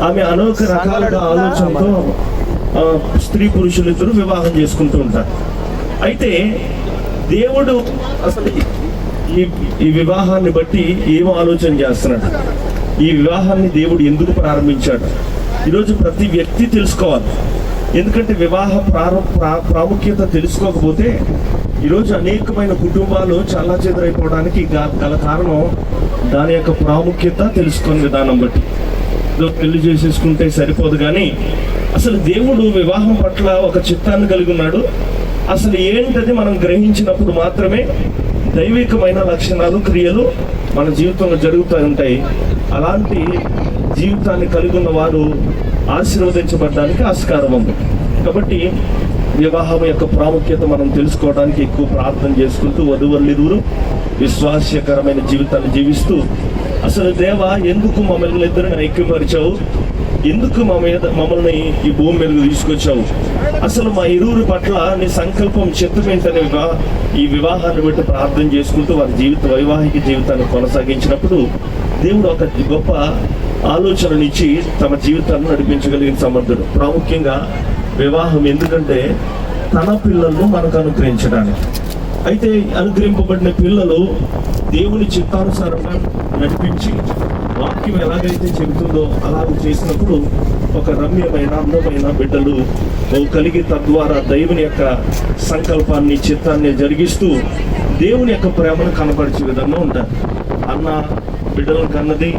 ఆమె అనేక రకాలుగా ఆలోచనతో స్త్రీ పురుషులిద్దరూ వివాహం చేసుకుంటూ ఉంటారు. అయితే దేవుడు అసలు ఈ వివాహాన్ని బట్టి ఏం ఆలోచన చేస్తున్నాడు, ఈ వివాహాన్ని దేవుడు ఎందుకు ప్రారంభించాడు, ఈరోజు ప్రతి వ్యక్తి తెలుసుకోవాలి. ఎందుకంటే వివాహ ప్రాముఖ్యత తెలుసుకోకపోతే ఈరోజు అనేకమైన కుటుంబాలు చాలా చెదరైపోవడానికి గల కారణం దాని యొక్క ప్రాముఖ్యత తెలుసుకునే విధానం బట్టి. పెళ్లి చేసేసుకుంటే సరిపోదు, కానీ అసలు దేవుడు వివాహం పట్ల ఒక చిత్తాన్ని కలిగి ఉన్నాడు. అసలు ఏంటది మనం గ్రహించినప్పుడు మాత్రమే దైవికమైన లక్షణాలు, క్రియలు మన జీవితంలో జరుగుతూ ఉంటాయి. అలాంటి జీవితాన్ని కలిగి ఉన్న వారు ఆశీర్వదించబడడానికి ఆస్కారం ఉంది. కాబట్టి వివాహం యొక్క ప్రాముఖ్యత మనం తెలుసుకోవడానికి ఎక్కువ ప్రార్థన చేసుకుంటూ వధువరులిరువురు విశ్వాసకరమైన జీవితాన్ని జీవిస్తూ, అసలు దేవా ఎందుకు మమ్మల్ని ఇద్దరిని ఐక్యపరిచావు, ఎందుకు మమ్మల్ని ఈ భూమి మీదకు తీసుకొచ్చావు, అసలు మా ఇరువురి పట్ల నీ సంకల్పం చిత్తమేంటనే ఈ వివాహాన్ని బట్టి ప్రార్థన చేసుకుంటూ వారి వైవాహిక జీవితాన్ని కొనసాగించినప్పుడు దేవుడు ఒక గొప్ప ఆలోచననిచ్చి తమ జీవితాన్ని నడిపించగలిగిన సమర్థుడు. ప్రాముఖ్యంగా వివాహం ఎందుకంటే తన పిల్లలను మనకు అనుగ్రహించడానికి. అయితే అనుగ్రహింపబడిన పిల్లలు దేవుని చిత్తానుసారంగా నడిపించి వాక్యం ఎలాగైతే చెబుతుందో అలాగ చేసినప్పుడు ఒక రమ్యమైన అందమైన బిడ్డలు కలిగి తద్వారా దేవుని యొక్క సంకల్పాన్ని, చిత్తాన్ని జరిగిస్తూ దేవుని యొక్క ప్రేమను కనపరిచే విధంగా ఉంటారు. అన్న బిడ్డలను కన్నది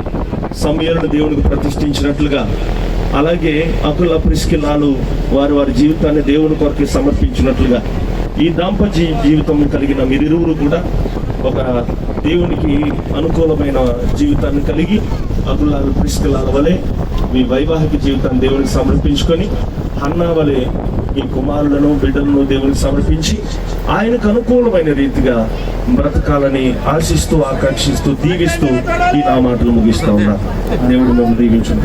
సమయాలను దేవునికి ప్రతిష్ఠించినట్లుగా, అలాగే అకుల ప్రిస్కిల్లాలు వారి జీవితాన్ని దేవుని కొరకు సమర్పించినట్లుగా ఈ దాంపత్య జీవితం కలిగిన మీరిరువురు కూడా ఒక దేవునికి అనుకూలమైన జీవితాన్ని కలిగి అకుల ప్రిస్కిల్లాల వలె మీ వైవాహిక జీవితాన్ని దేవునికి సమర్పించుకొని హన్నా వలె మీ కుమారులను, బిడ్డలను దేవునికి సమర్పించి ఆయనకు అనుకూలమైన రీతిగా బ్రతకాలని ఆశిస్తూ, ఆకాంక్షిస్తూ, దీవిస్తూ ఈ నా మాటలు ముగిస్తూ ఉన్నా. దేవుడు మిమ్మల్ని దీవించు.